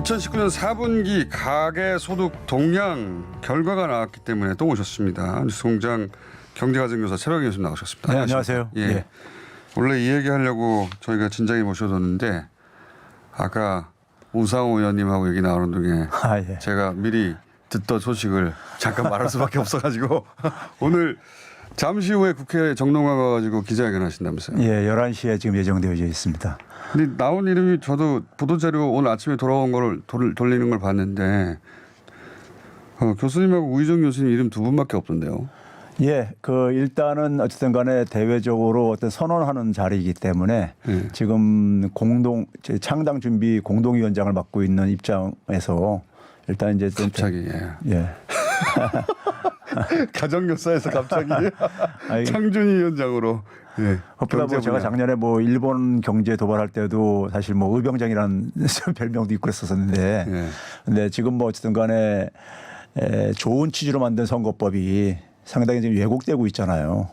2019년 4분기 가계소득 동향 결과가 나왔기 때문에 또 오셨습니다. 뉴스공장 경제가정교사 최백은 교수님 나오셨습니다. 네, 안녕하세요. 예. 예. 원래 이 얘기하려고 저희가 진작에 모셔뒀는데 아까 우상호 의원님하고 얘기 나오는 중에 예. 제가 미리 듣던 소식을 잠깐 말할 수밖에 없어가지고 오늘 잠시 후에 국회 정론관 가가지고 기자회견 하신다면서요. 예, 11시에 지금 예정되어 있습니다. 근데 나온 이름이 저도 보도자료 오늘 아침에 돌아온 걸 돌리는 걸 봤는데 교수님하고 우희정 교수님 이름 두 분밖에 없던데요. 예, 일단은 어쨌든 간에 대외적으로 어떤 선언하는 자리이기 때문에 지금 창당 준비 공동위원장을 맡고 있는 입장에서 일단 이제 갑자기 예. 가정교사에서 갑자기 창준희 위원장으로. 예. 헛보다 뭐 제가 작년에 뭐 일본 경제 도발할 때도 사실 뭐 의병장이라는 별명도 있고 그랬었는데, 근데 지금 뭐 어쨌든 간에 좋은 취지로 만든 선거법이 상당히 지금 왜곡되고 있잖아요.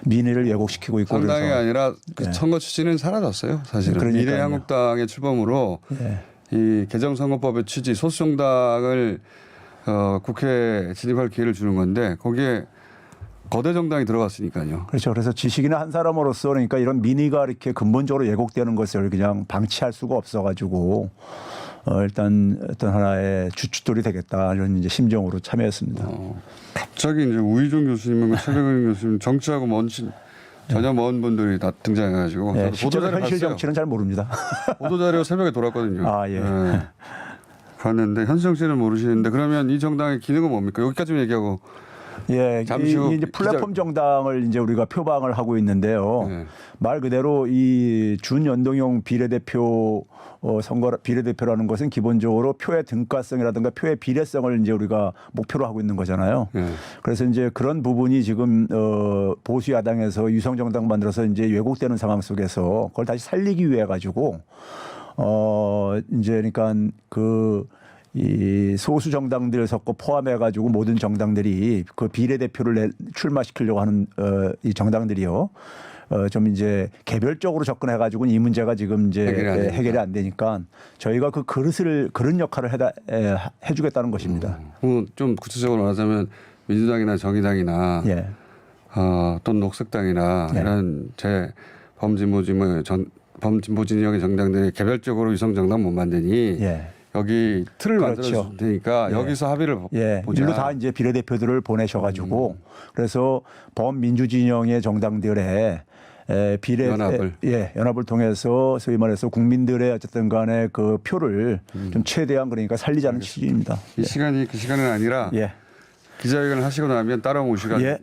민의를 왜곡시키고 있고 상당히 그래서. 아니라 그 선거 취지는 사라졌어요. 사실은. 그러니까요. 미래한국당의 출범으로 이 개정선거법의 취지 소수정당을 국회에 진입할 기회를 주는 건데 거기에 거대 정당이 들어갔으니까요. 그렇죠. 그래서 지식인의 한 사람으로서 그러니까 이런 민의가 이렇게 근본적으로 왜곡되는 것을 그냥 방치할 수가 없어가지고 일단 어떤 하나의 주춧돌이 되겠다 이런 이제 심정으로 참여했습니다. 갑자기 이제 우희정 교수님과 최백은 교수님 정치하고 전혀 먼 분들이 다 등장해가지고 예, 저도 보도자료 현실 봤어요. 정치는 잘 모릅니다. 보도자료 새벽에 돌았거든요. 아 예. 봤는데 현실 정치는 모르시는데 그러면 이 정당의 기능은 뭡니까? 여기까지만 얘기하고. 예, 잠시 후 이제 플랫폼 정당을 이제 우리가 표방을 하고 있는데요. 말 그대로 이 준연동형 비례대표 비례대표라는 것은 기본적으로 표의 등가성이라든가 표의 비례성을 이제 우리가 목표로 하고 있는 거잖아요. 그래서 이제 그런 부분이 지금 보수 야당에서 유성 정당 만들어서 이제 왜곡되는 상황 속에서 그걸 다시 살리기 위해 가지고 이제 그러니까 이 소수 정당들 섞고 포함해 가지고 모든 정당들이 그 비례대표를 출마시키려고 하는 이 정당들이요. 좀 이제 개별적으로 접근해 가지고 이 문제가 지금 이제 해결이 안 되니까 저희가 그 그런 역할을 해주겠다는 것입니다. 좀 구체적으로 말하자면 민주당이나 정의당이나 또는 녹색당이나 이런 범진보 진영의 정당들이 개별적으로 유성 정당 못 만드니 여기 틀을 만들어 줄 테니까 여기서 합의를 보자. 일로 다 이제 비례대표들을 보내셔가지고 그래서 범민주 진영의 정당들의 연합을 통해서 소위 말해서 국민들의 어쨌든 간에 그 표를 좀 최대한 그러니까 살리자는 취지입니다. 이 시간이 그 시간은 아니라 기자회견을 하시고 나면 따라 모시고 얘기를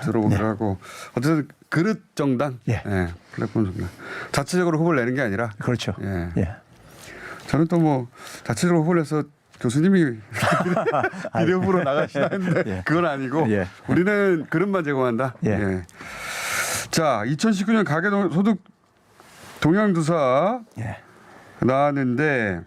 들어보기로 하고 어쨌든 그릇 정당, 플랫폼 정당 자체적으로 후보를 내는 게 아니라 그렇죠. 저는 또 뭐 자체적으로 후보를 해서 교수님이 비례 후보로 나가시나 했는데 그건 아니고 우리는 그릇만 제공한다. 자, 2019년 가계소득 동향조사 나왔는데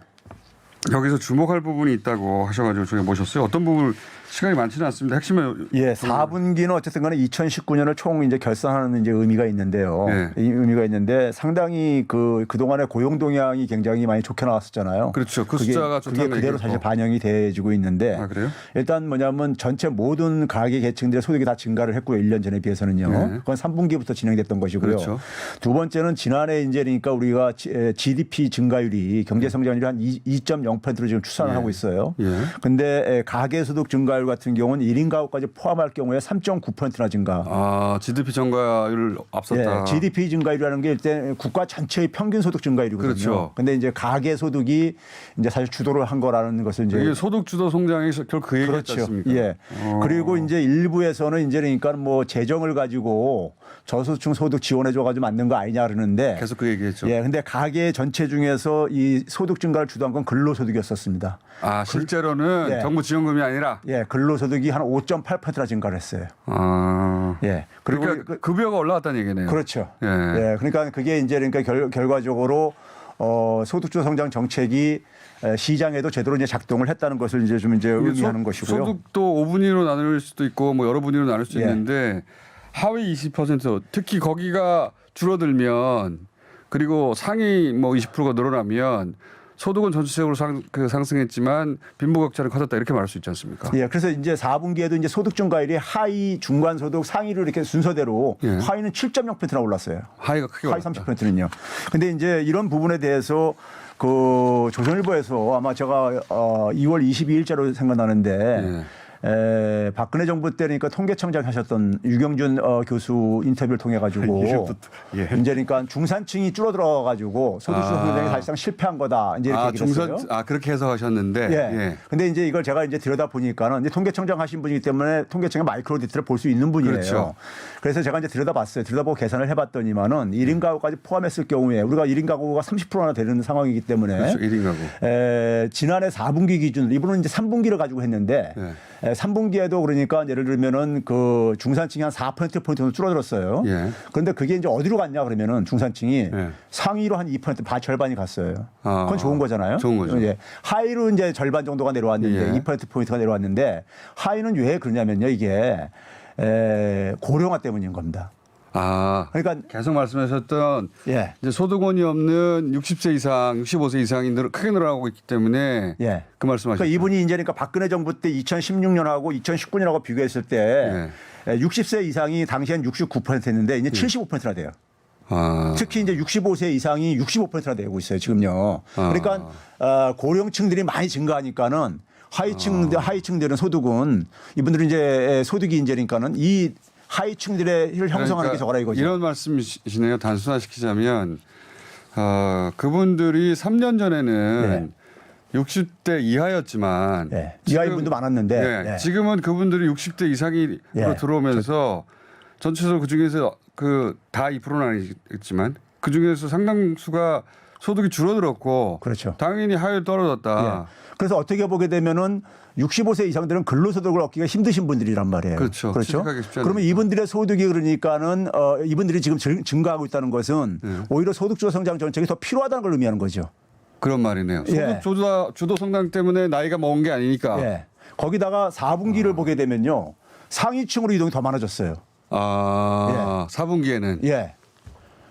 여기서 주목할 부분이 있다고 하셔가지고 저희 모셨어요. 어떤 부분을 시간이 많지는 않습니다. 핵심은 4분기는 어쨌든 간에 2019년을 총 이제 결산하는 이제 의미가 있는데요. 이 의미가 있는데 상당히 그동안의 고용 동향이 굉장히 많이 좋게 나왔었잖아요. 그렇죠. 그 숫자가 그게 그대로 사실 반영이 돼지고 있는데 그래요? 일단 뭐냐면 전체 모든 가계 계층들의 소득이 다 증가를 했고요. 1년 전에 비해서는요. 그건 3분기부터 진행됐던 것이고요. 그렇죠. 두 번째는 지난해 이제 그러니까 우리가 GDP 증가율이 경제 성장률이 한 2.0%로 지금 추산을 하고 있어요. 근데 가계 소득 증가율 같은 경우는 1인 가구까지 포함할 경우에 3.9%나 증가. GDP 증가율 앞섰다. GDP 증가율이라는 게 일단 국가 전체의 평균 소득 증가율이거든요. 그렇죠. 근데 이제 가계 소득이 이제 사실 주도를 한 거라는 것을 이제 이게 소득 주도 성장이 결국 그 얘기였지 않습니까? 그리고 이제 일부에서는 이제 그러니까 뭐 재정을 가지고 저소득층 소득 지원해 줘 가지고 만든 거 아니냐 그러는데 계속 그 얘기했죠. 근데 가계 전체 중에서 이 소득 증가를 주도한 건 근로소득이었었습니다. 실제로는 정부 지원금이 아니라 근로소득이 한 5.8%나 증가를 했어요. 그리고 그러니까 급여가 올라갔다는 얘기네요. 그렇죠. 그러니까 그게 이제 그러니까 결과적으로 소득주도 성장 정책이 시장에도 제대로 이제 작동을 했다는 것을 이제 좀 이제 의미하는 것이고요. 소득도 5분위로 나눌 수도 있고 뭐 여러 분위로 나눌 수 있는데 하위 20% 특히 거기가 줄어들면 그리고 상위 뭐 20%가 늘어나면 소득은 전체적으로 상승했지만 빈부격차는 커졌다 이렇게 말할 수 있지 않습니까? 예, 그래서 이제 4분기에도 이제 소득 증가율이 하위, 중간 소득, 상위로 이렇게 순서대로 예. 하위는 7.0%나 올랐어요. 하위가 크게 하위 올랐다. 30%는요. 근데 이제 이런 부분에 대해서 그 조선일보에서 아마 제가 2월 22일자로 생각나는데 박근혜 정부 때니까 통계청장 하셨던 유경준 교수 인터뷰를 통해 가지고 예. 이제 그러니까 중산층이 줄어들어 가지고 소득 주도 성장이 사실상 실패한 거다 이제 이렇게 얘기를 했어요. 그렇게 해석하셨는데. 예. 예. 근데 이제 이걸 제가 이제 들여다 보니까는 이제 통계청장 하신 분이기 때문에 통계청의 마이크로 디테일을 볼 수 있는 분이에요. 그렇죠. 그래서 제가 이제 들여다봤어요. 들여다보고 계산을 해봤더니만은 1인 가구까지 포함했을 경우에 우리가 1인 가구가 30%나 되는 상황이기 때문에 그렇죠. 1인 가구. 지난해 4분기 기준 이분은 이제 3분기를 가지고 했는데 3분기에도 그러니까 예를 들면은 그 중산층이 한 4%포인트 정도 줄어들었어요. 예. 그런데 그게 이제 어디로 갔냐 그러면은 중산층이 예. 상위로 한 2% 절반이 갔어요. 그건 좋은 거잖아요. 좋은 거죠. 예. 하위로 이제 절반 정도가 내려왔는데 예. 2%포인트가 내려왔는데 하위는 왜 그러냐면요. 이게 고령화 때문인 겁니다. 그러니까 계속 말씀하셨던 예. 이제 소득원이 없는 60세 이상, 65세 이상이 크게 늘어나고 있기 때문에 예. 그 말씀하셨죠. 그러니까 이분이 이제 그러니까 박근혜 정부 때 2016년하고 2019년하고 비교했을 때 60세 이상이 당시엔 69%였는데 이제 75%나 돼요. 특히 이제 65세 이상이 65%나 되고 있어요, 지금요. 그러니까 고령층들이 많이 증가하니까는 하위층들은 소득은 이분들은 이제 소득이 이제 그러니까는 이 하위층들의 형성하는 게 저거라 이거죠. 이런 말씀이시네요. 단순화시키자면 그분들이 3년 전에는 60대 이하였지만 이하인 분도 많았는데 지금은 그분들이 60대 이상으로 들어오면서 전체적으로 그중에서 다 2%는 아니겠지만 그중에서 상당수가 소득이 줄어들었고 그렇죠. 당연히 하위로 떨어졌다. 그래서 어떻게 보게 되면은 65세 이상들은 근로소득을 얻기가 힘드신 분들이란 말이에요. 그렇죠. 그러면 이분들의 소득이 그러니까는 이분들이 지금 증가하고 있다는 것은 오히려 소득주도 성장 정책이 더 필요하다는 걸 의미하는 거죠. 그런 말이네요. 소득 주도 성장 때문에 나이가 먹은 게 아니니까. 거기다가 4분기를 보게 되면요. 상위층으로 이동이 더 많아졌어요. 4분기에는.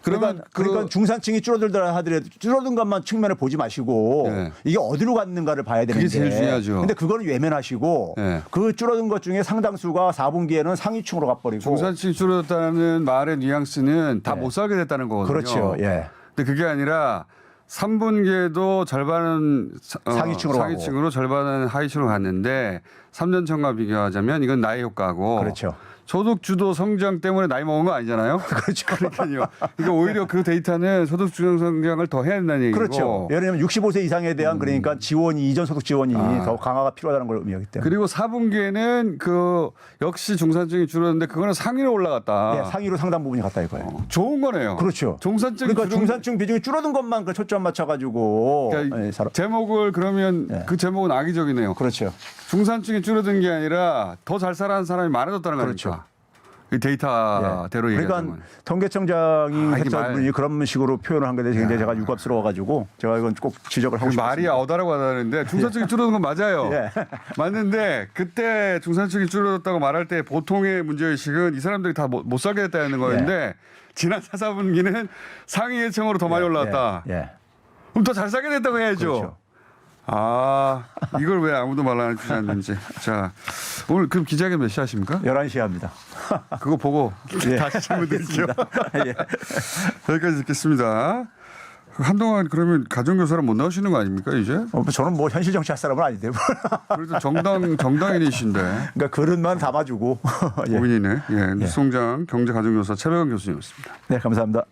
그러니까 중산층이 줄어들더라 하더라도 줄어든 것만 측면을 보지 마시고 이게 어디로 갔는가를 봐야 되는데. 그게 제일 중요하죠. 근데 그거는 외면하시고 그 줄어든 것 중에 상당수가 4분기에는 상위층으로 가버리고. 중산층이 줄어들었다는 말의 뉘앙스는 다 못 살게 됐다는 거거든요. 그렇죠. 근데 그게 아니라 3분기에도 절반은 상위층으로 절반은 하위층으로 갔는데 3년 전과 비교하자면 이건 나이 효과고. 그렇죠. 소득 주도 성장 때문에 나이 먹은 거 아니잖아요. 그렇죠. 그러니까요. 그러니까 오히려 그 데이터는 소득 주도 성장을 더 해야 된다는 얘기고. 그렇죠. 예를 들면 65세 이상에 대한 그러니까 지원이 이전 소득 지원이 더 강화가 필요하다는 걸 의미하기 때문에. 그리고 4분기에는 역시 중산층이 줄었는데 그거는 상위로 올라갔다. 상위로 상당 부분이 갔다 이거예요. 좋은 거네요. 그렇죠. 그러니까 중산층 비중이 줄어든 것만 초점 맞춰가지고. 그러니까 제목을 그러면 그 제목은 악의적이네요. 그렇죠. 중산층이 줄어든 게 아니라 더 잘 살아가는 사람이 많아졌다는 거니까. 이 데이터대로 얘기하자면. 그러니까 통계청장이 했던 분이 그런 식으로 표현을 한 것에 굉장히 제가 유감스러워가지고 제가 이건 꼭 지적을 하고 싶습니다. 말이 아우다라고 하다는데 중산층이 줄어든 건 맞아요. 맞는데 그때 중산층이 줄어들었다고 말할 때 보통의 문제의식은 이 사람들이 다 못 살게 됐다는 거였는데 지난 4분기는 상위계층으로 더 많이 올라왔다. 그럼 더 잘 살게 됐다고 해야죠. 그렇죠. 이걸 왜 아무도 말 안 해주셨는지. 자, 오늘 그럼 기자회견 몇 시 하십니까? 11시에 합니다. 그거 보고 다시 질문 드릴게요. 여기까지 듣겠습니다. 한동안 그러면 가정교사는 못 나오시는 거 아닙니까 이제? 저는 뭐 현실 정치할 사람은 아닌데. 그래도 정당인이신데. 그러니까 그릇만 담아주고. 고민이네. 뉴스공장 경제가정교사 최백원 교수님이었습니다. 네, 감사합니다.